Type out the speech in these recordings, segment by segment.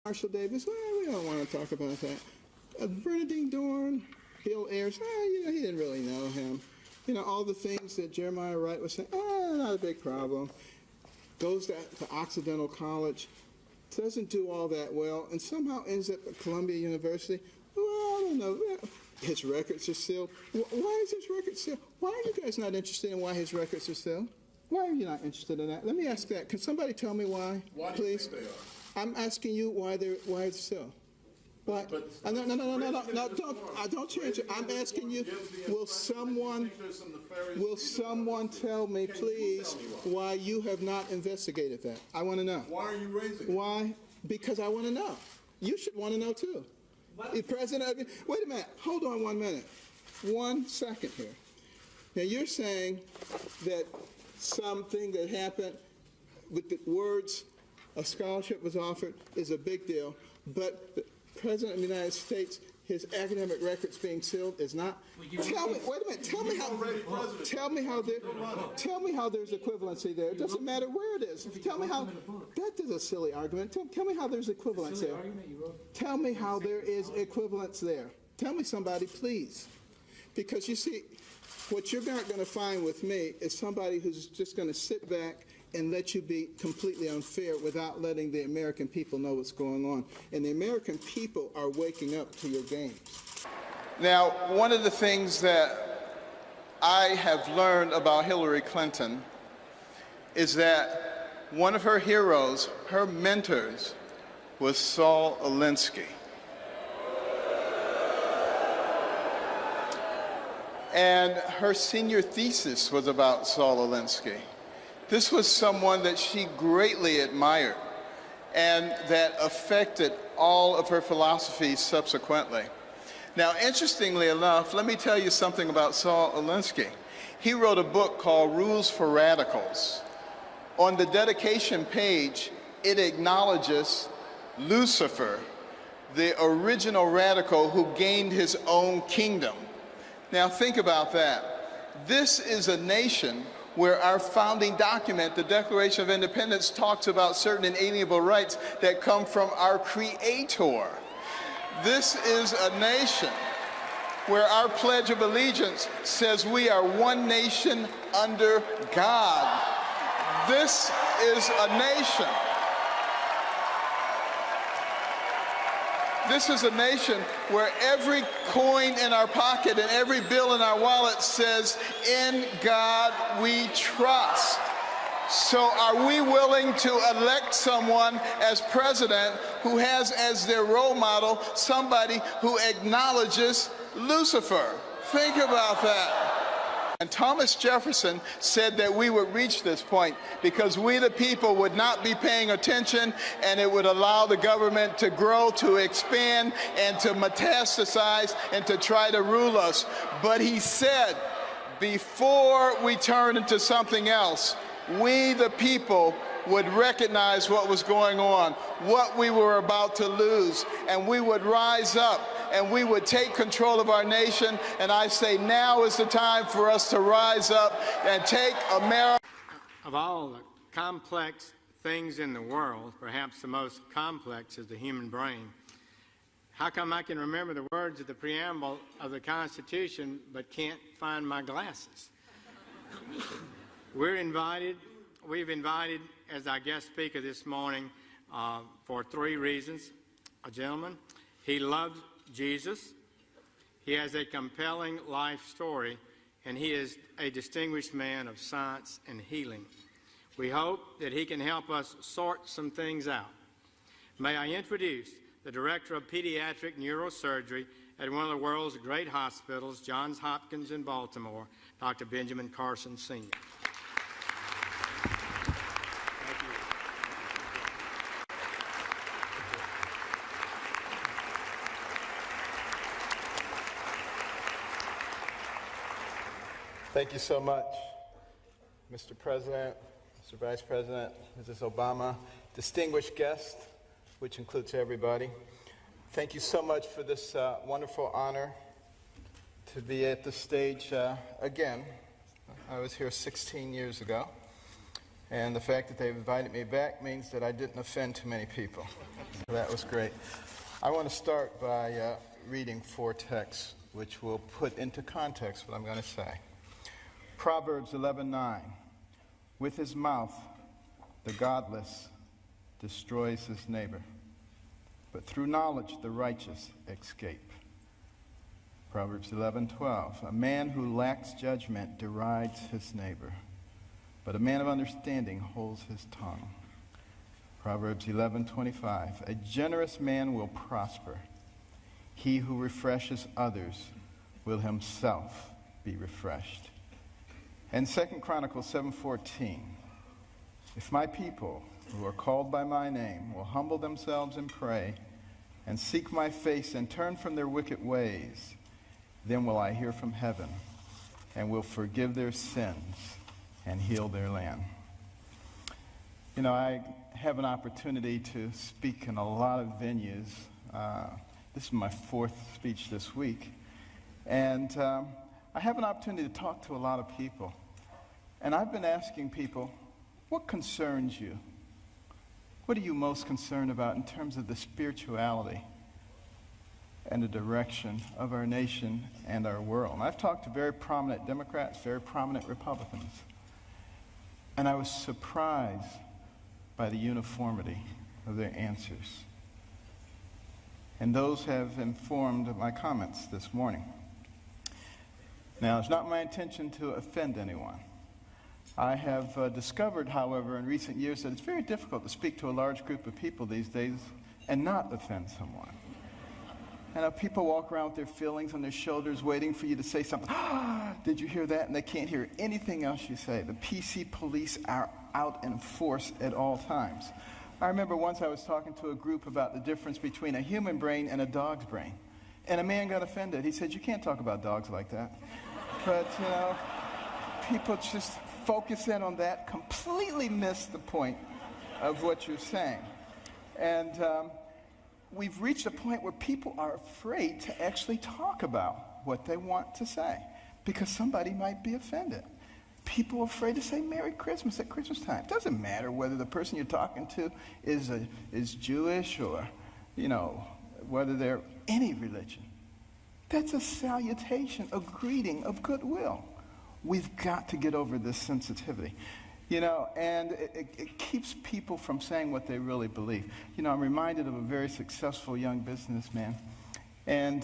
Marshall Davis, we don't want to talk about that. Bernadine Dorn, Bill Ayers, he didn't really know him. All the things that Jeremiah Wright was saying, not a big problem. Goes to Occidental College, doesn't do all that well, and somehow ends up at Columbia University. Well, I don't know. His records are sealed. Why is his record sealed? Why are you guys not interested in why his records are sealed? Why are you not interested in that? Let me ask that. Can somebody tell me why, please? Do you think they are? I'm asking you why it's so. Why? No, don't change it. I'm asking you, will someone tell me, please, why you have not investigated that? I want to know. Why are you raising it? Why? Because I want to know. You should want to know, too. The president, wait a minute. Hold on 1 minute. 1 second here. Now, you're saying that something that happened with the words a scholarship was offered is a big deal, but the President of the United States, his academic records being sealed is not. Tell me, wait a minute. Tell me how there's equivalency there. It doesn't matter where it is. Tell me how. That is a silly argument. Tell me how there's equivalence there. Tell me how there is equivalence there. Tell me somebody, please, because you see, what you're not going to find with me is somebody who's just going to sit back and let you be completely unfair without letting the American people know what's going on. And the American people are waking up to your games. Now, one of the things that I have learned about Hillary Clinton is that one of her heroes, her mentors, was Saul Alinsky. And her senior thesis was about Saul Alinsky. This was someone that she greatly admired and that affected all of her philosophies subsequently. Now, interestingly enough, let me tell you something about Saul Alinsky. He wrote a book called Rules for Radicals. On the dedication page, it acknowledges Lucifer, the original radical who gained his own kingdom. Now, think about that. This is a nation where our founding document, the Declaration of Independence, talks about certain inalienable rights that come from our Creator. This is a nation where our Pledge of Allegiance says we are one nation under God. This is a nation. This is a nation where every coin in our pocket and every bill in our wallet says, "In God we trust." So are we willing to elect someone as president who has as their role model somebody who acknowledges Lucifer? Think about that. And Thomas Jefferson said that we would reach this point because we the people would not be paying attention, and it would allow the government to grow, to expand, and to metastasize, and to try to rule us. But he said, before we turn into something else, we the people would recognize what was going on, what we were about to lose, and we would rise up and we would take control of our nation. And I say now is the time for us to rise up and take America. Of all the complex things in the world, perhaps the most complex is the human brain. How come I can remember the words of the preamble of the Constitution but can't find my glasses? We've invited as our guest speaker this morning for 3 reasons. A gentleman, he loves Jesus, he has a compelling life story, and he is a distinguished man of science and healing. We hope that he can help us sort some things out. May I introduce the Director of Pediatric Neurosurgery at one of the world's great hospitals, Johns Hopkins in Baltimore, Dr. Benjamin Carson, Sr. Thank you so much, Mr. President, Mr. Vice President, Mrs. Obama, distinguished guests, which includes everybody. Thank you so much for this wonderful honor to be at the stage again. I was here 16 years ago, And the fact that they've invited me back means that I didn't offend too many people. So that was great. I want to start by reading 4 texts which will put into context what I'm going to say. Proverbs 11:9. With his mouth, the godless destroys his neighbor, but through knowledge the righteous escape. Proverbs 11:12. A man who lacks judgment derides his neighbor, but a man of understanding holds his tongue. Proverbs 11:25. A generous man will prosper. He who refreshes others will himself be refreshed. And 2 Chronicles 7:14. If my people who are called by my name will humble themselves and pray and seek my face and turn from their wicked ways, then will I hear from heaven and will forgive their sins and heal their land. You know, I have an opportunity to speak in a lot of venues. This is my 4th speech this week. And I have an opportunity to talk to a lot of people. And I've been asking people, what concerns you? What are you most concerned about in terms of the spirituality and the direction of our nation and our world? And I've talked to very prominent Democrats, very prominent Republicans. And I was surprised by the uniformity of their answers. And those have informed my comments this morning. Now, it's not my intention to offend anyone. I have discovered, however, in recent years that it's very difficult to speak to a large group of people these days and not offend someone. And people walk around with their feelings on their shoulders waiting for you to say something. Did you hear that? And they can't hear anything else you say. The PC police are out in force at all times. I remember once I was talking to a group about the difference between a human brain and a dog's brain. And a man got offended. He said, you can't talk about dogs like that. But, you know, people just focus in on that, completely miss the point of what you're saying. And we've reached a point where people are afraid to actually talk about what they want to say because somebody might be offended. People are afraid to say Merry Christmas at Christmas time. It doesn't matter whether the person you're talking to is Jewish or, you know, whether they're any religion. That's a salutation, a greeting of goodwill. We've got to get over this sensitivity, you know, and it keeps people from saying what they really believe. You know, I'm reminded of a very successful young businessman, and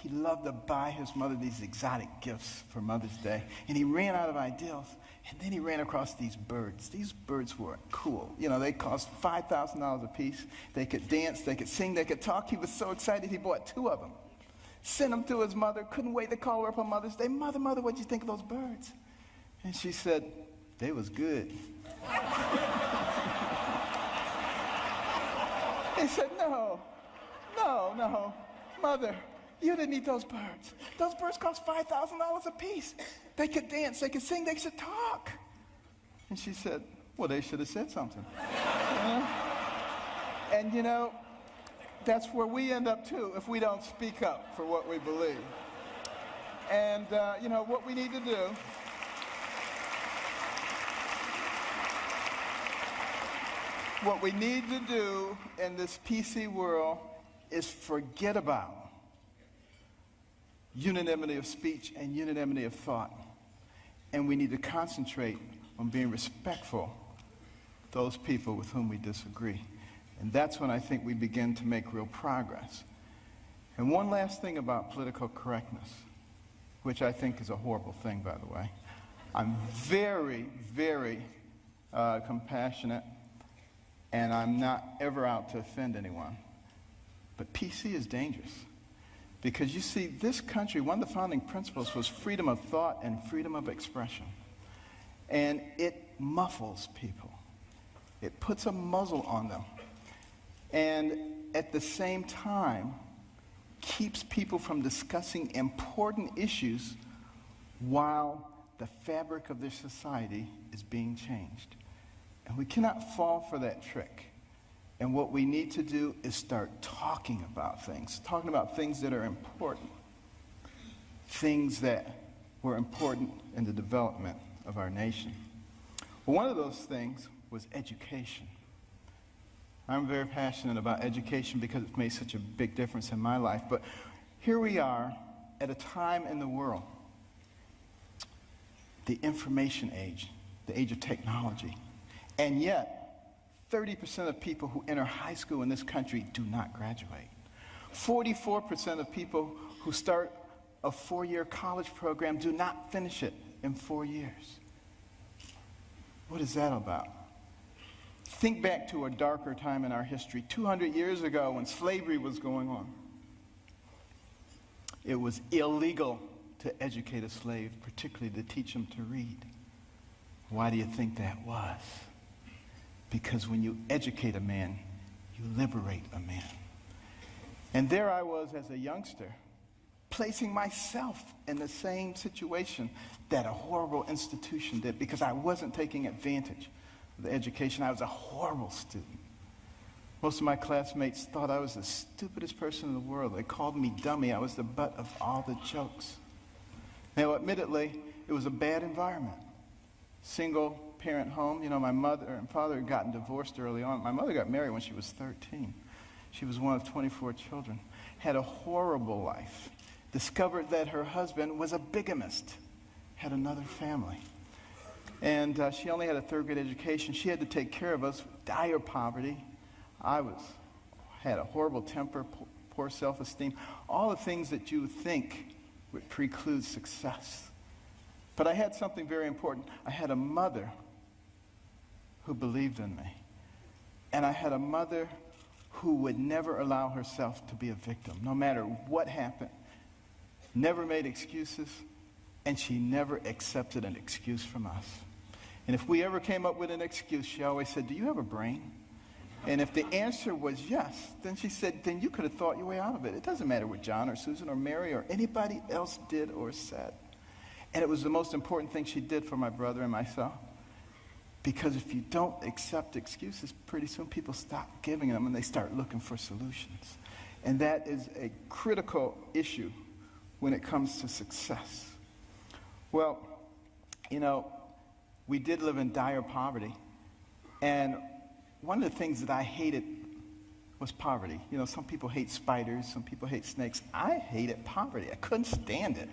he loved to buy his mother these exotic gifts for Mother's Day, and he ran out of ideas, and then he ran across these birds. These birds were cool. You know, they cost $5,000 a piece. They could dance, they could sing, they could talk. He was so excited he bought 2 of them. Sent them to his mother, couldn't wait to call her up on Mother's Day. Mother, what'd you think of those birds? And she said, they was good. He said, no, Mother, you didn't eat those birds. Those birds cost $5,000 a piece. They could dance, they could sing, they could talk. And she said, well, they should have said something. And you know, that's where we end up too if we don't speak up for what we believe. And you know, what we need to do in this PC world is forget about unanimity of speech and unanimity of thought. And we need to concentrate on being respectful of those people with whom we disagree. And that's when I think we begin to make real progress. And one last thing about political correctness, which I think is a horrible thing, by the way. I'm very, very compassionate, and I'm not ever out to offend anyone. But PC is dangerous. Because you see, this country, one of the founding principles was freedom of thought and freedom of expression. And it muffles people. It puts a muzzle on them. And at the same time, keeps people from discussing important issues while the fabric of their society is being changed. And we cannot fall for that trick. And what we need to do is start talking about things that are important, things that were important in the development of our nation. One of those things was education. I'm very passionate about education because it's made such a big difference in my life. But here we are at a time in the world, the information age, the age of technology. And yet, 30% of people who enter high school in this country do not graduate. 44% of people who start a 4-year college program do not finish it in 4 years. What is that about? Think back to a darker time in our history, 200 years ago when slavery was going on. It was illegal to educate a slave, particularly to teach him to read. Why do you think that was? Because when you educate a man, you liberate a man. And there I was as a youngster, placing myself in the same situation that a horrible institution did because I wasn't taking advantage of the education. I was a horrible student. Most of my classmates thought I was the stupidest person in the world. They called me dummy. I was the butt of all the jokes. Now, admittedly, it was a bad environment. Single parent home. You know, my mother and father had gotten divorced early on. My mother got married when she was 13. She was one of 24 children. Had a horrible life. Discovered that her husband was a bigamist. Had another family. And she only had a third-grade education. She had to take care of us. Dire poverty. I had a horrible temper, poor self-esteem. All the things that you would think would preclude success. But I had something very important. I had a mother who believed in me. And I had a mother who would never allow herself to be a victim, no matter what happened. Never made excuses, and she never accepted an excuse from us. And if we ever came up with an excuse, she always said, "Do you have a brain?" And if the answer was yes, then she said, then you could have thought your way out of it. It doesn't matter what John or Susan or Mary or anybody else did or said. And it was the most important thing she did for my brother and myself. Because if you don't accept excuses, pretty soon people stop giving them and they start looking for solutions. And that is a critical issue when it comes to success. Well, you know, we did live in dire poverty. And one of the things that I hated was poverty. You know, some people hate spiders, some people hate snakes. I hated poverty. I couldn't stand it.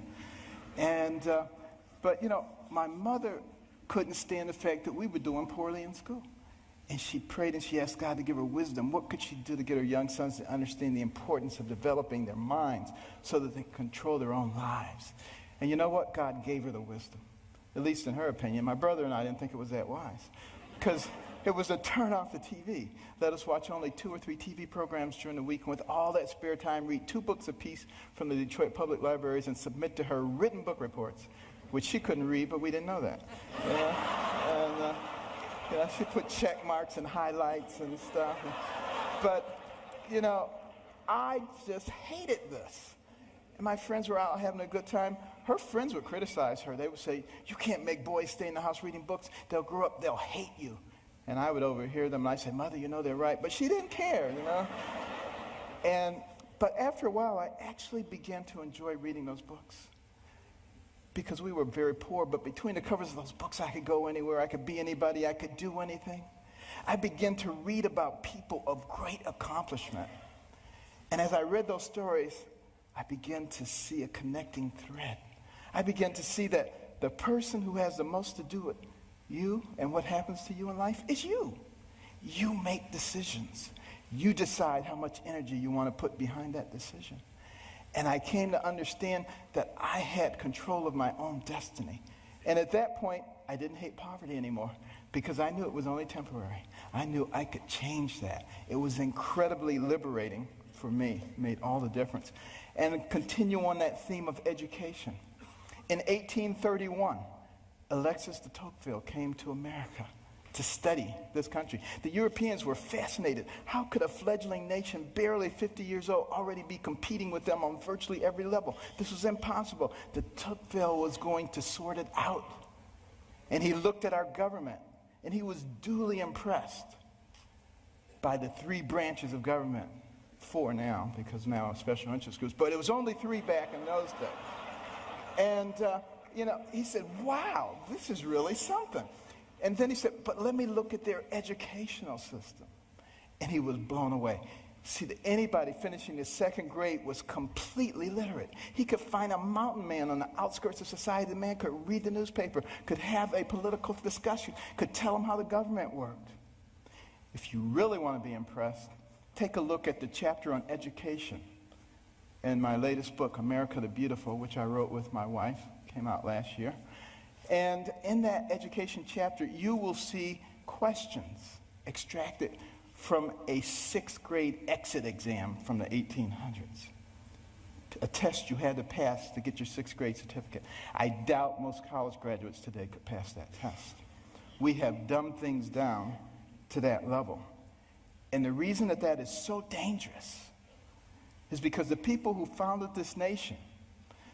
And, but, you know, my mother couldn't stand the fact that we were doing poorly in school. And she prayed and she asked God to give her wisdom. What could she do to get her young sons to understand the importance of developing their minds so that they can control their own lives? And you know what? God gave her the wisdom, at least in her opinion. My brother and I didn't think it was that wise because it was to turn off the TV. Let us watch only 2 or 3 TV programs during the week, and with all that spare time, read 2 books apiece from the Detroit Public Libraries and submit to her written book reports, which she couldn't read, but we didn't know that. And you know, she put check marks and highlights and stuff. But, you know, I just hated this. And my friends were out having a good time. Her friends would criticize her. They would say, "You can't make boys stay in the house reading books. They'll grow up, they'll hate you." And I would overhear them, and I'd say, "Mother, you know they're right." But she didn't care, you know. But after a while, I actually began to enjoy reading those books. Because we were very poor, but between the covers of those books, I could go anywhere, I could be anybody, I could do anything. I began to read about people of great accomplishment. And as I read those stories, I began to see a connecting thread. I began to see that the person who has the most to do with you and what happens to you in life is you. You make decisions. You decide how much energy you want to put behind that decision. And I came to understand that I had control of my own destiny. And at that point, I didn't hate poverty anymore because I knew it was only temporary. I knew I could change that. It was incredibly liberating for me. It made all the difference. And continue on that theme of education. In 1831, Alexis de Tocqueville came to America to study this country. The Europeans were fascinated. How could a fledgling nation, barely 50 years old, already be competing with them on virtually every level? This was impossible. De Tocqueville was going to sort it out. And he looked at our government, and he was duly impressed by the 3 branches of government. 4 now, because now special interest groups, but it was only 3 back in those days. And, you know, he said, "Wow, this is really something." And then he said, but let me look at their educational system. And he was blown away. See, that anybody finishing the second grade was completely literate. He could find a mountain man on the outskirts of society. The man could read the newspaper, could have a political discussion, could tell him how the government worked. If you really want to be impressed, take a look at the chapter on education in my latest book, America the Beautiful, which I wrote with my wife, came out last year. And in that education chapter, you will see questions extracted from a sixth grade exit exam from the 1800s. A test you had to pass to get your sixth grade certificate. I doubt most college graduates today could pass that test. We have dumbed things down to that level. And the reason that that is so dangerous is because the people who founded this nation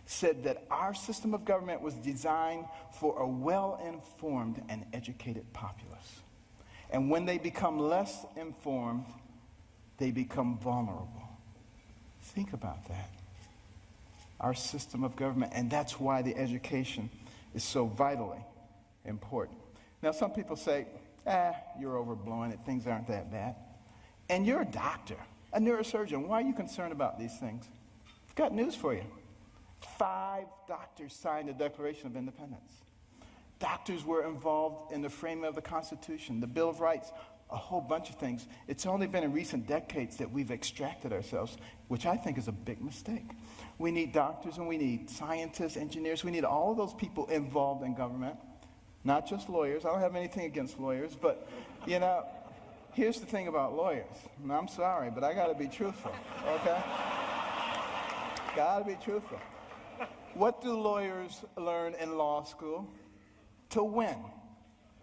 said that our system of government was designed for a well-informed and educated populace. And when they become less informed, they become vulnerable. Think about that. Our system of government, and that's why the education is so vitally important. Now, some people say, you're overblowing it, things aren't that bad. And you're a doctor, a neurosurgeon. Why are you concerned about these things? I've got news for you. 5 doctors signed the Declaration of Independence. Doctors were involved in the framing of the Constitution, the Bill of Rights, a whole bunch of things. It's only been in recent decades that we've extracted ourselves, which I think is a big mistake. We need doctors and we need scientists, engineers. We need all of those people involved in government, not just lawyers. I don't have anything against lawyers, but, you know, here's the thing about lawyers. And I'm sorry, but I got to be truthful, okay? Got to be truthful. What do lawyers learn in law school? To win.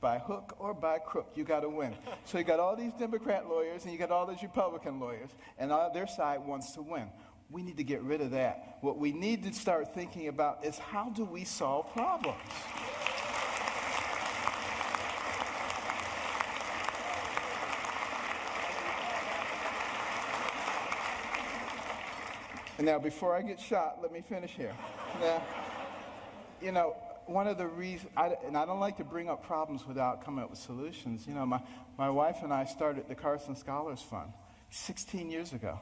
By hook or by crook, you got to win. So you got all these Democrat lawyers and you got all these Republican lawyers, and their side wants to win. We need to get rid of that. What we need to start thinking about is how do we solve problems? And now, before I get shot, let me finish here. Now, you know, one of the reasons, and I don't like to bring up problems without coming up with solutions. You know, my wife and I started the Carson Scholars Fund 16 years ago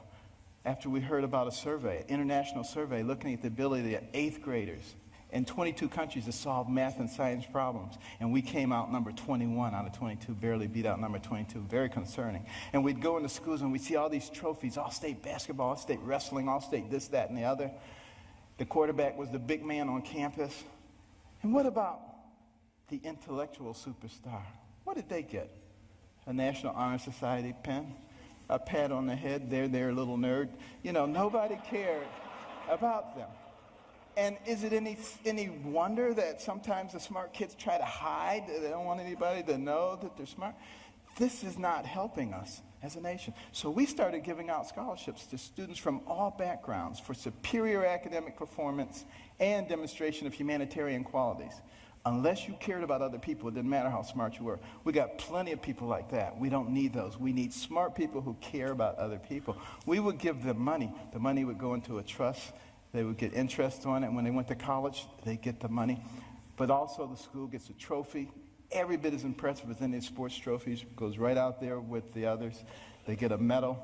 after we heard about a survey, an international survey, looking at the ability of 8th graders in 22 countries to solve math and science problems. And we came out number 21 out of 22, barely beat out number 22, very concerning. And we'd go into schools and we'd see all these trophies, all-state basketball, all-state wrestling, all-state this, that, and the other. The quarterback was the big man on campus. And what about the intellectual superstar? What did they get? A National Honor Society pin? A pat on the head, there, little nerd. You know, nobody cared about them. And is it any wonder that sometimes the smart kids try to hide? They don't want anybody to know that they're smart. This is not helping us as a nation. So we started giving out scholarships to students from all backgrounds for superior academic performance and demonstration of humanitarian qualities. Unless you cared about other people, it didn't matter how smart you were. We got plenty of people like that. We don't need those. We need smart people who care about other people. We would give them money. The money would go into a trust. They would get interest on it. And when they went to college, they get the money. But also the school gets a trophy. Every bit as impressive as any sports trophies. Goes right out there with the others. They get a medal.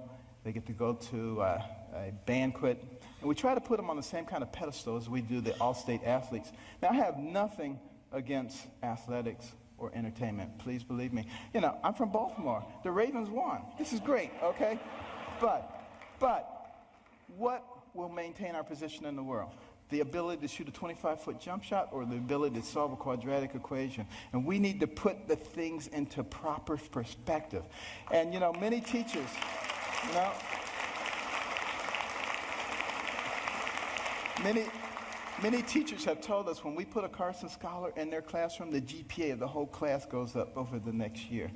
They get to go to a banquet. And we try to put them on the same kind of pedestal as we do the all-state athletes. Now, I have nothing against athletics or entertainment. Please believe me. You know, I'm from Baltimore. The Ravens won. This is great, okay? But what will maintain our position in the world? The ability to shoot a 25-foot jump shot or the ability to solve a quadratic equation? And we need to put the things into proper perspective. And, you know, many teachers, you know, many teachers have told us when we put a Carson Scholar in their classroom, the GPA of the whole class goes up over the next year.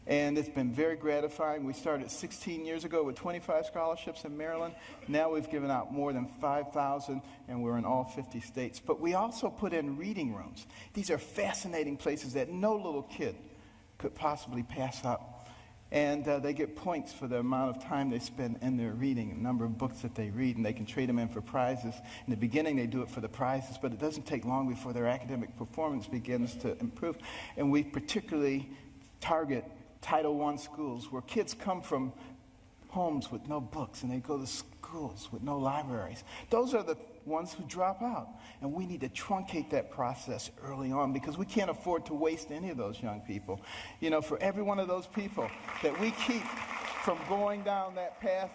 And it's been very gratifying. We started 16 years ago with 25 scholarships in Maryland. Now we've given out more than 5,000, and we're in all 50 states. But we also put in reading rooms. These are fascinating places that no little kid could possibly pass up. And they get points for the amount of time they spend in their reading, the number of books that they read, and they can trade them in for prizes. In the beginning, they do it for the prizes, but it doesn't take long before their academic performance begins to improve. And we particularly target Title I schools where kids come from homes with no books and they go to schools with no libraries. Those are the ones who drop out. And we need to truncate that process early on because we can't afford to waste any of those young people. You know, for every one of those people that we keep from going down that path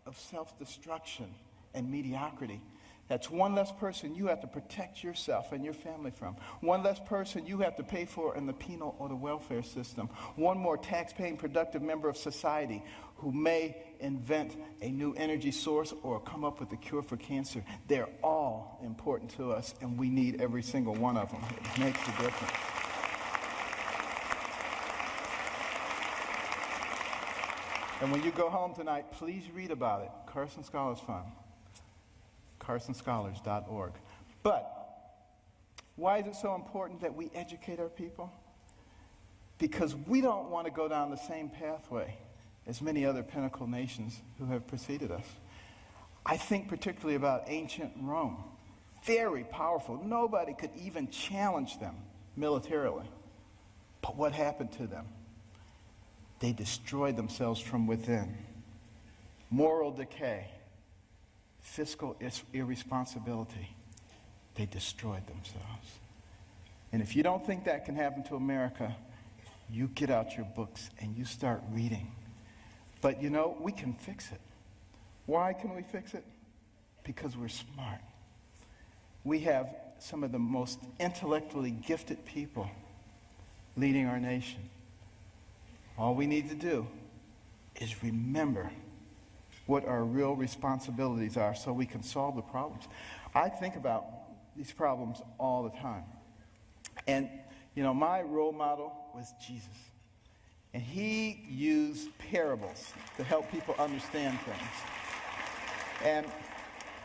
of self-destruction and mediocrity, that's one less person you have to protect yourself and your family from. One less person you have to pay for in the penal or the welfare system. One more tax-paying, productive member of society who may invent a new energy source or come up with a cure for cancer. They're all important to us, and we need every single one of them. It makes a difference. And when you go home tonight, please read about it. Carson Scholars Fund. carsonscholars.org. But why is it so important that we educate our people? Because we don't want to go down the same pathway as many other pinnacle nations who have preceded us. I think particularly about ancient Rome. Very powerful. Nobody could even challenge them militarily. But what happened to them? They destroyed themselves from within. Moral decay. Fiscal irresponsibility. They destroyed themselves. And if you don't think that can happen to America, you get out your books and you start reading. But you know, we can fix it. Why can we fix it? Because we're smart. We have some of the most intellectually gifted people leading our nation. All we need to do is remember what our real responsibilities are so we can solve the problems. I think about these problems all the time. And, you know, my role model was Jesus. And he used parables to help people understand things.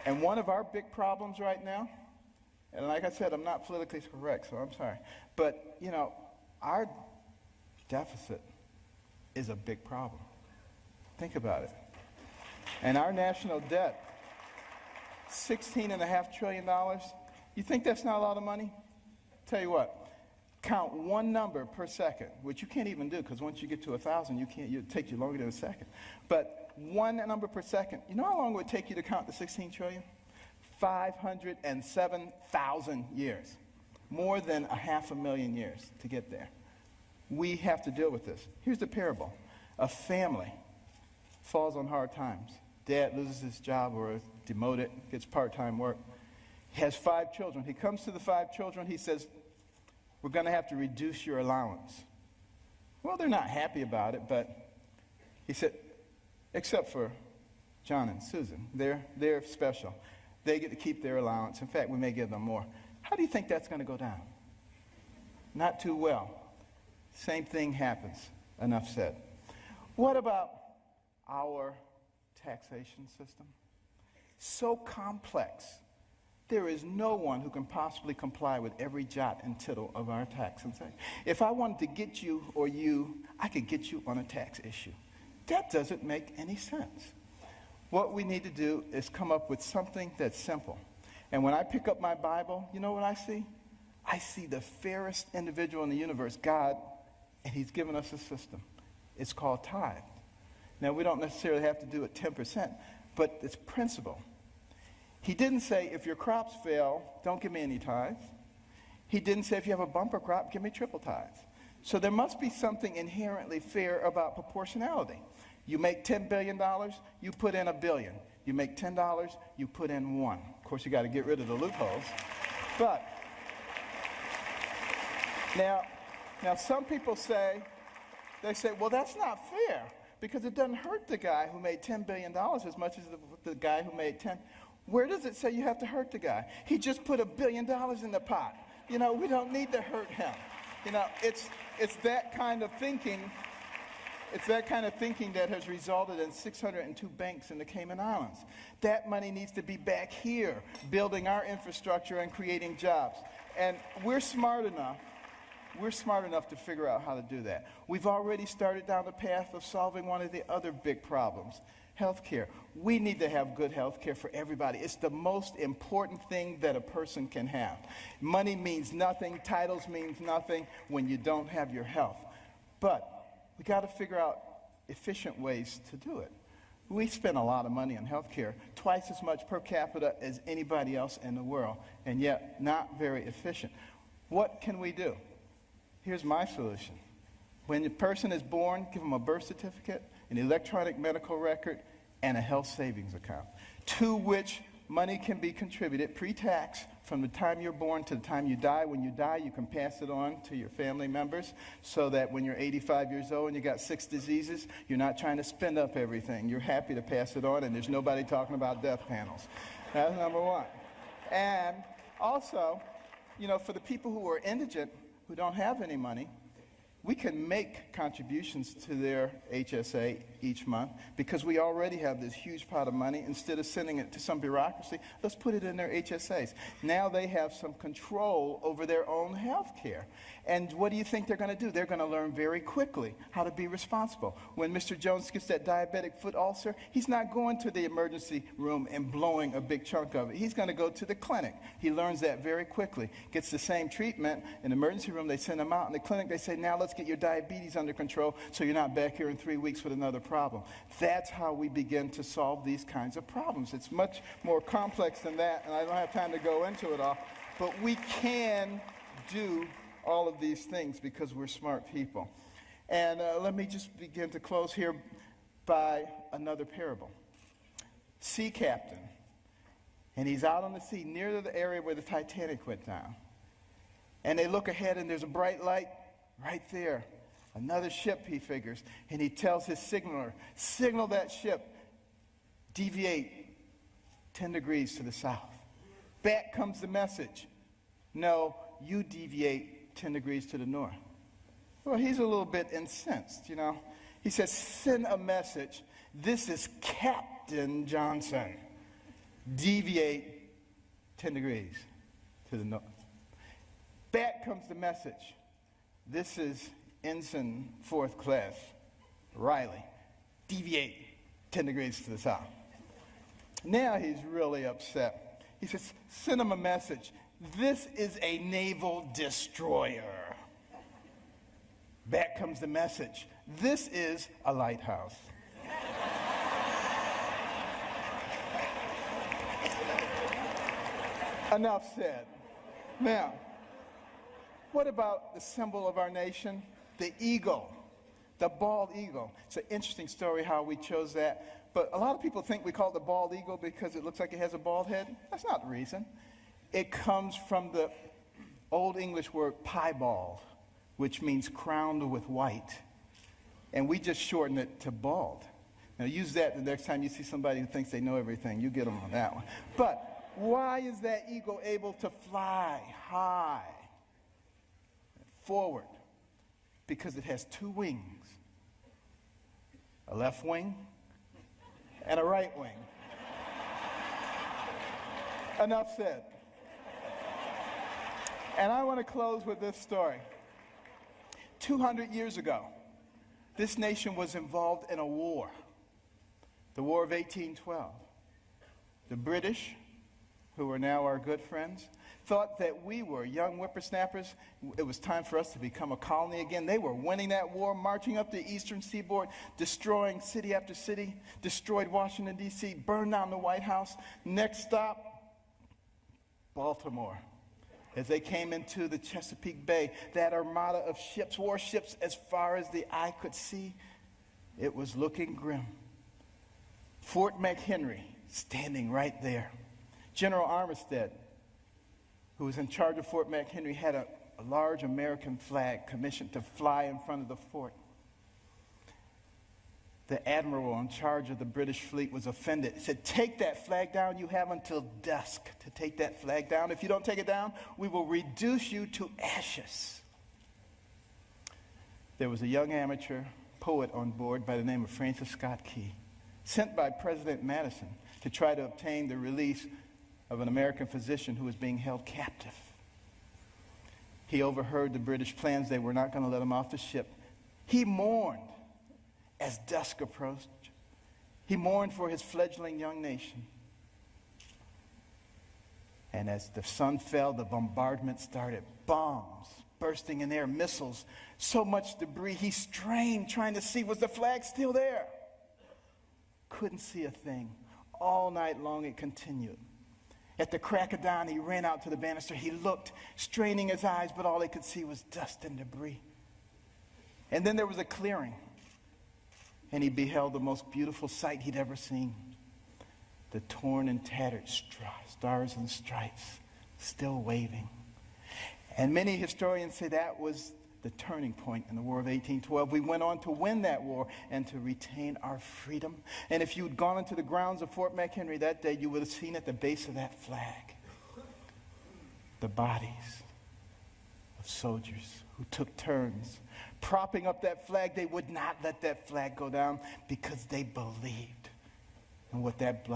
And one of our big problems right now, and like I said, I'm not politically correct, so I'm sorry. But, you know, our deficit is a big problem. Think about it. And our national debt, $16.5 trillion. You think that's not a lot of money? Tell you what, count one number per second, which you can't even do because once you get to 1,000, it takes you longer than a second. But one number per second. You know how long it would take you to count the 16 trillion? 507,000 years. More than 500,000 years to get there. We have to deal with this. Here's the parable. A family falls on hard times. Dad loses his job or is demoted, gets part-time work. He has 5 children. He comes to the 5 children. He says, we're going to have to reduce your allowance. Well, they're not happy about it, but he said, except for John and Susan. They're special. They get to keep their allowance. In fact, we may give them more. How do you think that's going to go down? Not too well. Same thing happens. Enough said. What about our taxation system? So complex. There is no one who can possibly comply with every jot and tittle of our tax and say, if I wanted to get you or you, I could get you on a tax issue. That doesn't make any sense. What we need to do is come up with something that's simple. And when I pick up my Bible, you know what I see? I see the fairest individual in the universe, God, and he's given us a system. It's called tithe. Now, we don't necessarily have to do it 10%, but it's principle. He didn't say, if your crops fail, don't give me any tithes. He didn't say, if you have a bumper crop, give me triple tithes. So there must be something inherently fair about proportionality. You make $10 billion, you put in $1 billion. You make $10, you put in 1. Of course, you got to get rid of the loopholes. But now some people say, well, that's not fair because it doesn't hurt the guy who made $10 billion as much as the guy who made 10. Where does it say you have to hurt the guy? He just put $1 billion in the pot. You know, we don't need to hurt him. You know, it's that kind of thinking. It's that kind of thinking that has resulted in 602 banks in the Cayman Islands. That money needs to be back here, building our infrastructure and creating jobs. And we're smart enough we're smart enough to figure out how to do that. We've already started down the path of solving one of the other big problems, healthcare. We need to have good healthcare for everybody. It's the most important thing that a person can have. Money means nothing, titles means nothing when you don't have your health. But we got to figure out efficient ways to do it. We spend a lot of money on healthcare, twice as much per capita as anybody else in the world, and yet not very efficient. What can we do? Here's my solution. When a person is born, give them a birth certificate, an electronic medical record, and a health savings account, to which money can be contributed pre-tax from the time you're born to the time you die. When you die, you can pass it on to your family members so that when you're 85 years old and you got 6 diseases, you're not trying to spend up everything. You're happy to pass it on, and there's nobody talking about death panels. That's number one. And also, you know, for the people who are indigent, who don't have any money, we can make contributions to their HSA each month because we already have this huge pot of money. Instead of sending it to some bureaucracy, let's put it in their HSAs. Now they have some control over their own health care. And what do you think they're going to do? They're going to learn very quickly how to be responsible. When Mr. Jones gets that diabetic foot ulcer, he's not going to the emergency room and blowing a big chunk of it. He's going to go to the clinic. He learns that very quickly. Gets the same treatment. In the emergency room, they send him out. In the clinic, they say, now let's get your diabetes under control so you're not back here in 3 weeks with another problem. That's how we begin to solve these kinds of problems. It's much more complex than that, and I don't have time to go into it all, but we can do all of these things because we're smart people. And let me just begin to close here by another parable. Sea captain, and he's out on the sea near to the area where the Titanic went down. And they look ahead, and there's a bright light right there. Another ship, he figures, and he tells his signaler, signal that ship, deviate 10 degrees to the south. Back comes the message, no, you deviate 10 degrees to the north. Well, he's a little bit incensed, you know. He says, send a message. This is Captain Johnson. Deviate 10 degrees to the north. Back comes the message. This is Ensign 4th Class Riley. Deviate 10 degrees to the south. Now he's really upset. He says, send him a message. This is a naval destroyer. Back comes the message. This is a lighthouse. Enough said. Now, what about the symbol of our nation? The eagle, the bald eagle. It's an interesting story how we chose that. But a lot of people think we call it the bald eagle because it looks like it has a bald head. That's not the reason. It comes from the Old English word piebald, which means crowned with white. And we just shorten it to bald. Now use that the next time you see somebody who thinks they know everything. You get them on that one. But why is that eagle able to fly high, forward? Because it has 2 wings, a left wing and a right wing. Enough said. And I want to close with this story. 200 years ago, this nation was involved in a war, the War of 1812. The British, who are now our good friends, thought that we were young whippersnappers. It was time for us to become a colony again. They were winning that war, marching up the eastern seaboard, destroying city after city, destroyed Washington, D.C., burned down the White House. Next stop, Baltimore. As they came into the Chesapeake Bay, that armada of ships, warships, as far as the eye could see, it was looking grim. Fort McHenry standing right there. General Armistead, who was in charge of Fort McHenry, had a large American flag commissioned to fly in front of the fort. The admiral in charge of the British fleet was offended. He said, take that flag down. You have until dusk to take that flag down. If you don't take it down, we will reduce you to ashes. There was a young amateur poet on board by the name of Francis Scott Key, sent by President Madison to try to obtain the release of an American physician who was being held captive. He overheard the British plans. They were not going to let him off the ship. He mourned as dusk approached. He mourned for his fledgling young nation. And as the sun fell, the bombardment started. Bombs bursting in air, missiles, so much debris. He strained trying to see, was the flag still there? Couldn't see a thing. All night long it continued. At the crack of dawn, he ran out to the banister. He looked, straining his eyes, but all he could see was dust and debris. And then there was a clearing, and he beheld the most beautiful sight he'd ever seen. The torn and tattered stars and stripes still waving. And many historians say that was the turning point in the War of 1812. We went on to win that war and to retain our freedom. And if you'd gone into the grounds of Fort McHenry that day, you would have seen at the base of that flag the bodies of soldiers who took turns propping up that flag. They would not let that flag go down because they believed in what that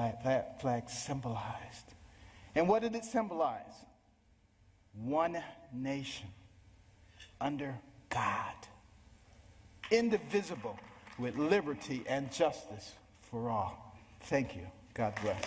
flag symbolized. And what did it symbolize? One nation under God, indivisible, with liberty and justice for all. Thank you. God bless.